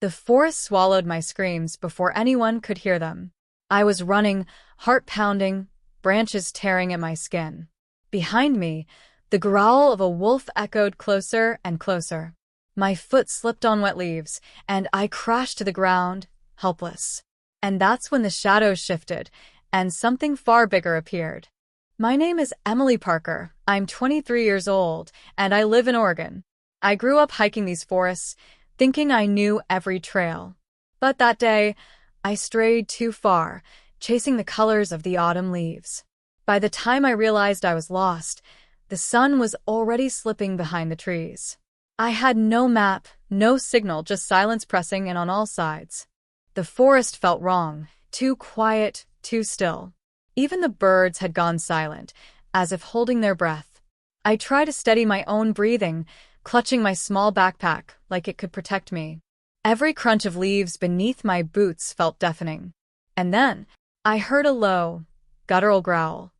The forest swallowed my screams before anyone could hear them. I was running, heart pounding, branches tearing at my skin. Behind me, the growl of a wolf echoed closer and closer. My foot slipped on wet leaves, and I crashed to the ground, helpless. And that's when the shadows shifted, and something far bigger appeared. My name is Emily Parker. I'm 23 years old, and I live in Oregon. I grew up hiking these forests, thinking I knew every trail. But that day, I strayed too far, chasing the colors of the autumn leaves. By the time I realized I was lost, the sun was already slipping behind the trees. I had no map, no signal, just silence pressing in on all sides. The forest felt wrong, too quiet, too still. Even the birds had gone silent, as if holding their breath. I tried to steady my own breathing, clutching my small backpack like it could protect me. Every crunch of leaves beneath my boots felt deafening. And then, I heard a low, guttural growl.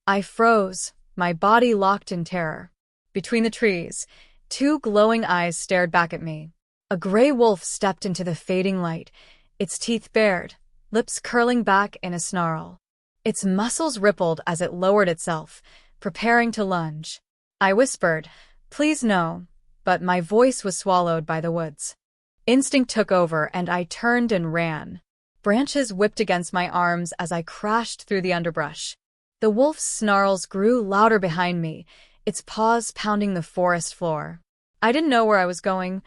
I froze, my body locked in terror. Between the trees, two glowing eyes stared back at me. A gray wolf stepped into the fading light, its teeth bared, lips curling back in a snarl. Its muscles rippled as it lowered itself, preparing to lunge. I whispered, "Please no," but my voice was swallowed by the woods. Instinct took over, and I turned and ran. Branches whipped against my arms as I crashed through the underbrush. The wolf's snarls grew louder behind me, its paws pounding the forest floor. I didn't know where I was going,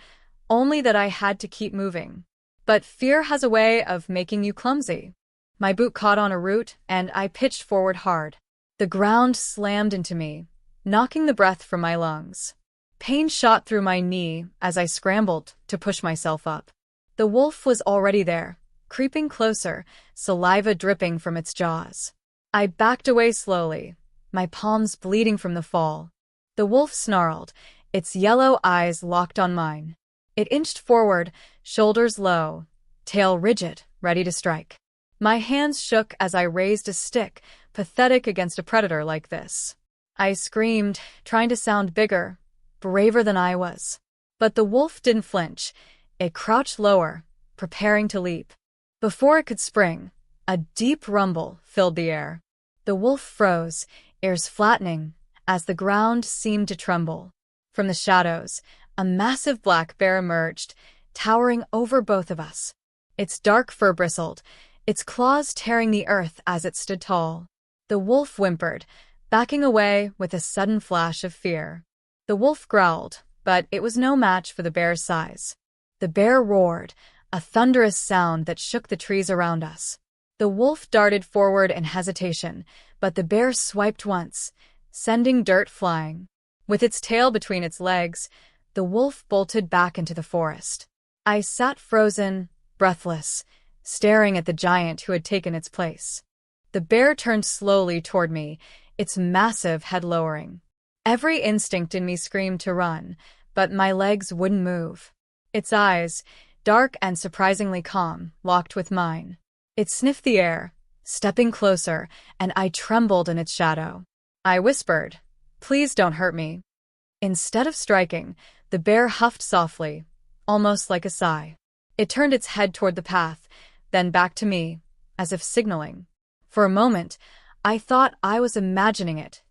only that I had to keep moving. But fear has a way of making you clumsy. My boot caught on a root, and I pitched forward hard. The ground slammed into me, knocking the breath from my lungs. Pain shot through my knee as I scrambled to push myself up. The wolf was already there, creeping closer, saliva dripping from its jaws. I backed away slowly, my palms bleeding from the fall. The wolf snarled, its yellow eyes locked on mine. It inched forward, shoulders low, tail rigid, ready to strike. My hands shook as I raised a stick, pathetic against a predator like this. I screamed, trying to sound bigger, braver than I was. But the wolf didn't flinch. It crouched lower, preparing to leap. Before it could spring, a deep rumble filled the air. The wolf froze, ears flattening, as the ground seemed to tremble. From the shadows, a massive black bear emerged, towering over both of us. Its dark fur bristled, its claws tearing the earth as it stood tall. The wolf whimpered, backing away with a sudden flash of fear. The wolf growled, but it was no match for the bear's size. The bear roared, a thunderous sound that shook the trees around us. The wolf darted forward in hesitation, but the bear swiped once, sending dirt flying. With its tail between its legs, the wolf bolted back into the forest. I sat frozen, breathless, staring at the giant who had taken its place. The bear turned slowly toward me, its massive head lowering. Every instinct in me screamed to run, but my legs wouldn't move. Its eyes, dark and surprisingly calm, locked with mine. It sniffed the air, stepping closer, and I trembled in its shadow. I whispered, "Please don't hurt me." Instead of striking, the bear huffed softly, almost like a sigh. It turned its head toward the path, then back to me, as if signaling. For a moment, I thought I was imagining it,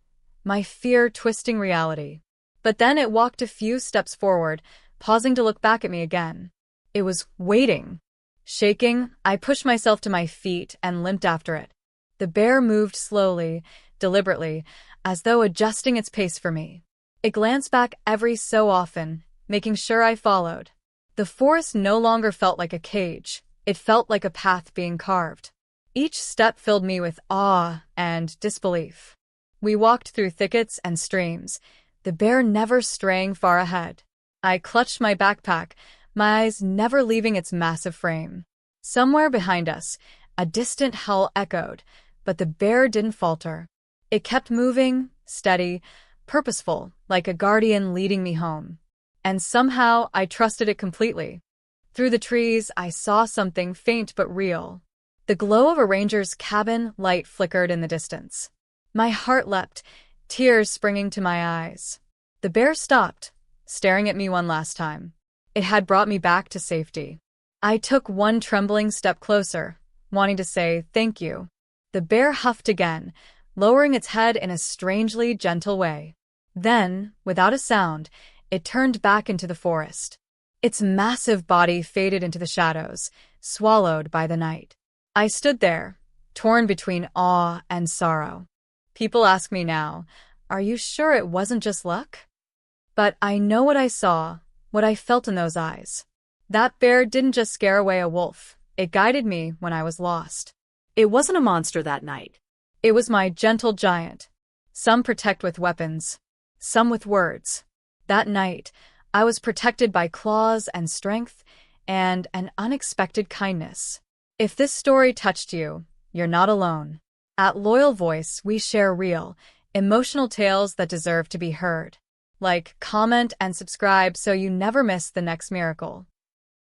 my fear twisting reality. But then it walked a few steps forward, pausing to look back at me again. It was waiting. Shaking, I pushed myself to my feet and limped after it. The bear moved slowly, deliberately, as though adjusting its pace for me. It glanced back every so often, making sure I followed. The forest no longer felt like a cage. It felt like a path being carved. Each step filled me with awe and disbelief. We walked through thickets and streams, the bear never straying far ahead. I clutched my backpack, my eyes never leaving its massive frame. Somewhere behind us, a distant howl echoed, but the bear didn't falter. It kept moving, steady, purposeful, like a guardian leading me home. And somehow I trusted it completely. Through the trees, I saw something faint but real. The glow of a ranger's cabin light flickered in the distance. My heart leapt, tears springing to my eyes. The bear stopped, staring at me one last time. It had brought me back to safety. I took one trembling step closer, wanting to say thank you. The bear huffed again, lowering its head in a strangely gentle way. Then, without a sound, it turned back into the forest. Its massive body faded into the shadows, swallowed by the night. I stood there, torn between awe and sorrow. People ask me now, are you sure it wasn't just luck? But I know what I saw, what I felt in those eyes. That bear didn't just scare away a wolf, it guided me when I was lost. It wasn't a monster that night. It was my gentle giant. Some protect with weapons, some with words. That night, I was protected by claws and strength and an unexpected kindness. If this story touched you, you're not alone. At Loyal Voice, we share real, emotional tales that deserve to be heard. Like, comment, and subscribe so you never miss the next miracle.